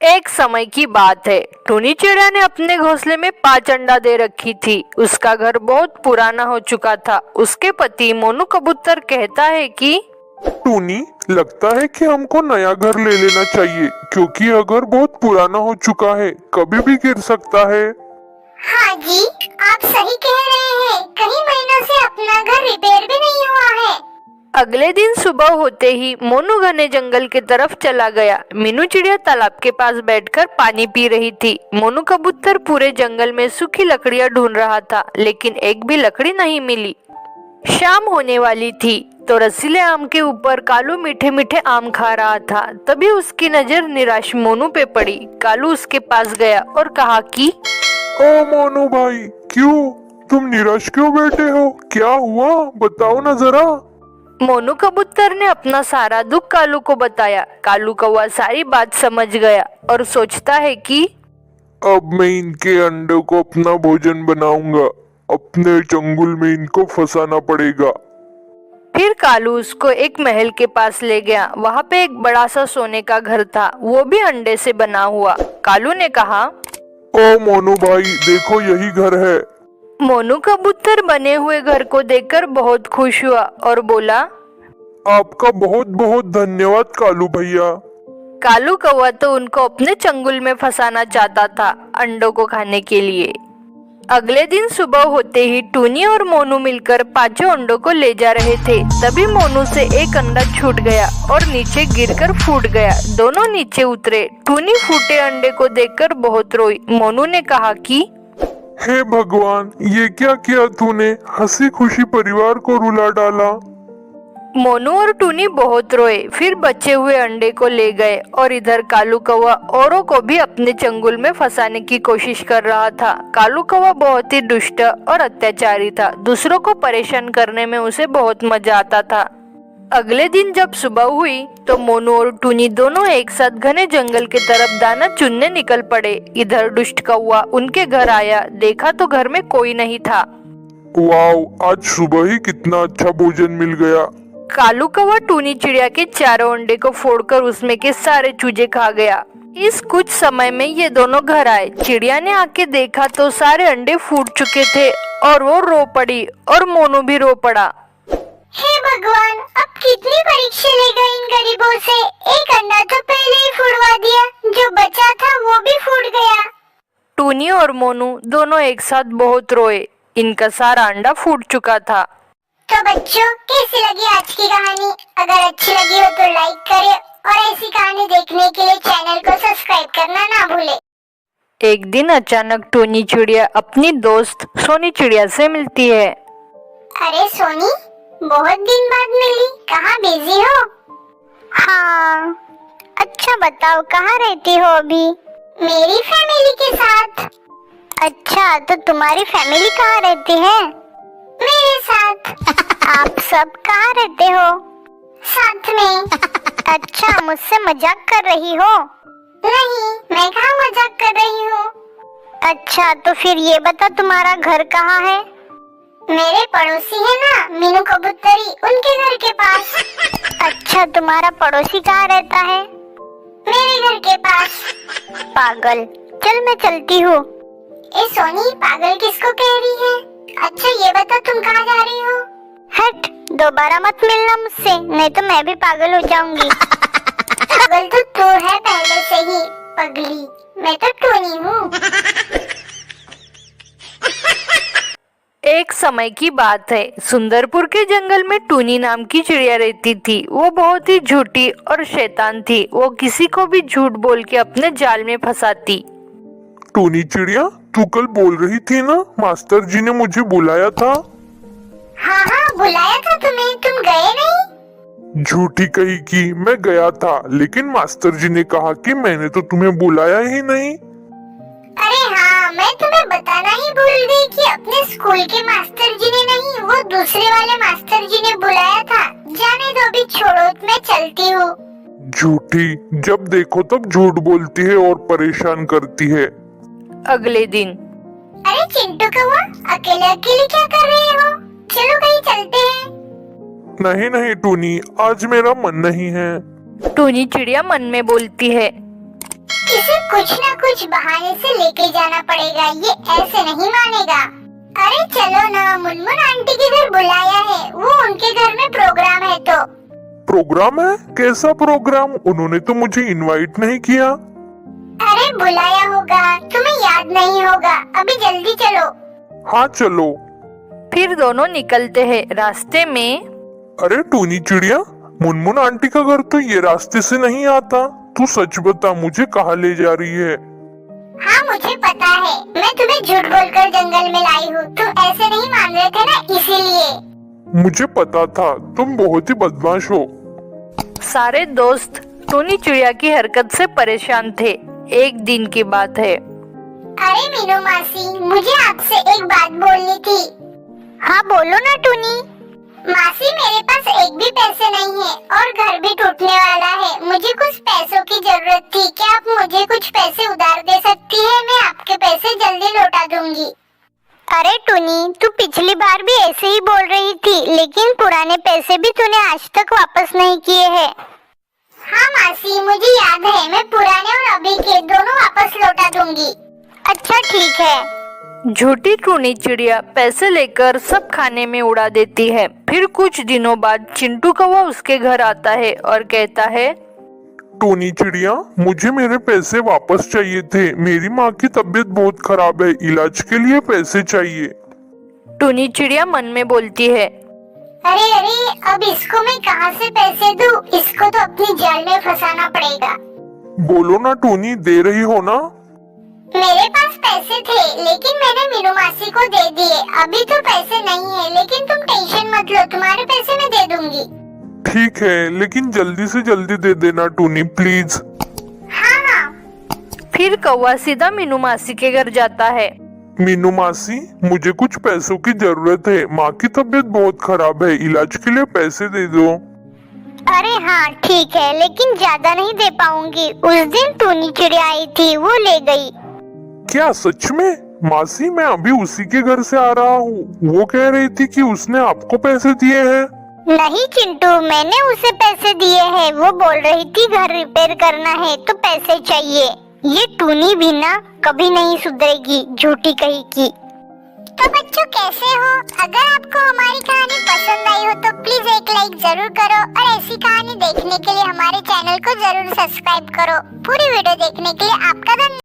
एक समय की बात है। टूनी चिड़िया ने अपने घोंसले में 5 अंडा दे रखी थी। उसका घर बहुत पुराना हो चुका था। उसके पति मोनू कबूतर कहता है कि टूनी, लगता है कि हमको नया घर ले लेना चाहिए क्योंकि यह घर बहुत पुराना हो चुका है, कभी भी गिर सकता है। हाँ जी, आप सही कह रहे हैं। कई महीनों से अपना घर रिपेयर भी नहीं हुआ है। अगले दिन सुबह होते ही मोनू घने जंगल की तरफ चला गया। मीनू चिड़िया तालाब के पास बैठकर पानी पी रही थी। मोनू कबूतर पूरे जंगल में सूखी लकड़ियां ढूंढ रहा था, लेकिन एक भी लकड़ी नहीं मिली। शाम होने वाली थी तो रसीले आम के ऊपर कालू मीठे मीठे आम खा रहा था। तभी उसकी नजर निराश मोनू पे पड़ी। कालू उसके पास गया और कहा कि ओ मोनू भाई, क्यों तुम निराश क्यों बैठे हो? क्या हुआ, बताओ ना जरा। मोनू कबूतर ने अपना सारा दुख कालू को बताया। कालू कौवा सारी बात समझ गया और सोचता है कि अब मैं इनके अंडों को अपना भोजन बनाऊंगा। अपने चंगुल में इनको फंसाना पड़ेगा। फिर कालू उसको एक महल के पास ले गया। वहाँ पे एक बड़ा सा सोने का घर था, वो भी अंडे से बना हुआ। कालू ने कहा, ओ मोनू भाई, देखो यही घर है। मोनू कबूतर बने हुए घर को देखकर बहुत खुश हुआ और बोला, आपका बहुत बहुत धन्यवाद कालू भैया। कालू कौवा तो उनको अपने चंगुल में फंसाना चाहता था अंडों को खाने के लिए। अगले दिन सुबह होते ही टूनी और मोनू मिलकर 5 अंडों को ले जा रहे थे। तभी मोनू से एक अंडा छूट गया और नीचे गिरकर फूट गया। दोनों नीचे उतरे। टूनी फूटे अंडे को देखकर बहुत रोई। मोनू ने कहा कि हे भगवान, ये क्या किया तूने? हंसी खुशी परिवार को रुला डाला। मोनू और टूनी बहुत रोए। फिर बचे हुए अंडे को ले गए और इधर कालू कौवा औरों को भी अपने चंगुल में फंसाने की कोशिश कर रहा था। कालू कौवा बहुत ही दुष्ट और अत्याचारी था। दूसरों को परेशान करने में उसे बहुत मजा आता था। अगले दिन जब सुबह हुई तो मोनू और टूनी दोनों एक साथ घने जंगल की तरफ दाना चुनने निकल पड़े। इधर दुष्ट कौवा उनके घर आया। देखा तो घर में कोई नहीं था। वाओ, आज सुबह ही कितना अच्छा भोजन मिल गया। कालू कौवा टूनी चिड़िया के चारों अंडे को फोड़कर उसमें के सारे चूजे खा गया। इस कुछ समय में ये दोनों घर आए। चिड़िया ने आके देखा तो सारे अंडे फूट चुके थे और वो रो पड़ी और मोनू भी रो पड़ा। हे भगवान, अब कितनी परीक्षा लेगा इन गरीबों से। एक अंडा तो पहले ही फुड़वा दिया, जो बचा था वो भी फूट गया। टूनी और मोनू दोनों एक साथ बहुत रोए। इनका सारा अंडा फूट चुका था। तो बच्चों, कैसी लगी आज की कहानी? अगर अच्छी लगी हो तो लाइक करें और ऐसी कहानी देखने के लिए चैनल को सब्सक्राइब करना ना भूलें। एक दिन अचानक टूनी चिड़िया अपनी दोस्त सोनी चिड़िया से मिलती है। अरे सोनी, बहुत दिन बाद मिली, कहाँ बिजी हो? हाँ, अच्छा बताओ, कहाँ रहती हो अभी? मेरी फैमिली के साथ। अच्छा, तो तुम्हारी फैमिली कहाँ रहती है? मेरे साथ। आप सब कहाँ रहते हो? साथ में। अच्छा, मुझसे मजाक कर रही हो? नहीं, मैं कहाँ मजाक कर रही हूँ। अच्छा, तो फिर ये बता, तुम्हारा घर कहाँ है? मेरे पड़ोसी है ना, मीनू कबूतरी, उनके घर के पास। अच्छा, तुम्हारा पड़ोसी कहाँ रहता है? मेरे घर के पास। पागल, चल मैं चलती हूँ। ए सोनी, पागल किसको कह रही है? अच्छा ये बता, तुम कहाँ जा रही हो? हट, दोबारा मत मिलना मुझसे, नहीं तो मैं भी पागल हो जाऊंगी। पागल तो तू है पहले से ही, पगली। मैं तो टूनी हूँ। एक समय की बात है। सुंदरपुर के जंगल में टूनी नाम की चिड़िया रहती थी। वो बहुत ही झूठी और शैतान थी। वो किसी को भी झूठ बोल के अपने जाल में फंसाती। टूनी चिड़िया, तू कल बोल रही थी ना, मास्टर जी ने मुझे बुलाया था। हाँ हाँ, बुलाया था तुम्हें, तुम गए नहीं? झूठी कही कि मैं गया था, लेकिन मास्टर जी ने कहा कि मैंने तो तुम्हें बुलाया ही नहीं। अरे हाँ, मैं तुम्हें बताना ही भूल गई कि अपने स्कूल के मास्टर जी ने नहीं, वो दूसरे वाले मास्टर जी ने बुलाया था। जाने दो, अभी छोड़ो, मैं चलती हूँ। झूठी, जब देखो तब झूठ बोलती है और परेशान करती है। अगले दिन अरे चिंटू कौवा, अकेले अकेले क्या कर रहे हो? चलो कहीं चलते हैं। नहीं नहीं टूनी, आज मेरा मन नहीं है। टूनी चिड़िया मन में बोलती है, इसे कुछ न कुछ बहाने से लेके जाना पड़ेगा, ये ऐसे नहीं मानेगा। अरे चलो ना, मुनमुन आंटी के घर बुलाया है, वो उनके घर में प्रोग्राम है। तो प्रोग्राम है? कैसा प्रोग्राम? उन्होंने तो मुझे इनवाइट नहीं किया। अरे बुलाया होगा, तुम्हें याद नहीं होगा। अभी जल्दी चलो। हाँ चलो। फिर दोनों निकलते हैं। रास्ते में अरे टूनी चिड़िया, मुनमुन आंटी का घर तो ये रास्ते से नहीं आता। तू सच बता, मुझे कहाँ ले जा रही है? हाँ मुझे पता है, मैं तुम्हें झूठ बोलकर जंगल में लाई हूँ। तुम ऐसे नहीं मान रहे थे ना, इसीलिए। मुझे पता था, तुम बहुत ही बदमाश हो। सारे दोस्त टूनी चिड़िया की हरकत से परेशान थे। एक दिन की बात है। अरे मीनू मासी, मुझे आपसे एक बात बोलनी थी। हाँ बोलो ना टूनी। मासी मेरे पास एक भी पैसे नहीं है और घर भी टूटने वाला है। मुझे कुछ पैसों की जरूरत थी, क्या आप मुझे कुछ पैसे उधार दे सकती है? मैं आपके पैसे जल्दी लौटा दूंगी। अरे टूनी, तू पिछली बार भी ऐसे ही बोल रही थी, लेकिन पुराने पैसे भी तूने आज तक वापस नहीं किए हैं। हाँ मासी, मुझे याद है, मैं पुराने और अभी के दोनों वापस लौटा दूंगी। अच्छा ठीक है। झूठी टूनी चिड़िया पैसे लेकर सब खाने में उड़ा देती है। फिर कुछ दिनों बाद चिंटू कौवा उसके घर आता है और कहता है, टूनी चिड़िया, मुझे मेरे पैसे वापस चाहिए थे। मेरी माँ की तबीयत बहुत खराब है, इलाज के लिए पैसे चाहिए। टूनी चिड़िया मन में बोलती है, अरे अरे, अब इसको मैं कहाँ से पैसे दूँ? इसको तो अपनी जाल में फंसाना पड़ेगा। बोलो ना टूनी, दे रही हो ना? मेरे पास पैसे थे, लेकिन मैंने मीनू मासी को दे दिए। अभी तो पैसे नहीं है, लेकिन तुम टेंशन मत लो, तुम्हारे पैसे मैं दे दूंगी। ठीक है, लेकिन जल्दी से जल्दी दे देना टूनी, प्लीज। हाँ हाँ। फिर कौवा सीधा मीनू मासी के घर जाता है। मीनू मासी, मुझे कुछ पैसों की जरूरत है। माँ की तबीयत बहुत खराब है, इलाज के लिए पैसे दे दो। अरे हाँ ठीक है, लेकिन ज्यादा नहीं दे पाऊंगी। उस दिन टूनी चिड़िया आई थी, वो ले गई। क्या सच में? मासी, मैं अभी उसी के घर से आ रहा हूँ। वो कह रही थी कि उसने आपको पैसे दिए हैं। नहीं चिंटू, मैंने उसे पैसे दिए हैं। वो बोल रही थी घर रिपेयर करना है तो पैसे चाहिए। ये टूनी भी ना कभी नहीं सुधरेगी, झूठी कही की। तो बच्चों कैसे हो? अगर आपको हमारी कहानी पसंद आई हो तो प्लीज एक लाइक जरूर करो और ऐसी कहानी देखने के लिए हमारे चैनल को जरूर सब्सक्राइब करो। पूरी वीडियो देखने के लिए आपका धन्यवाद।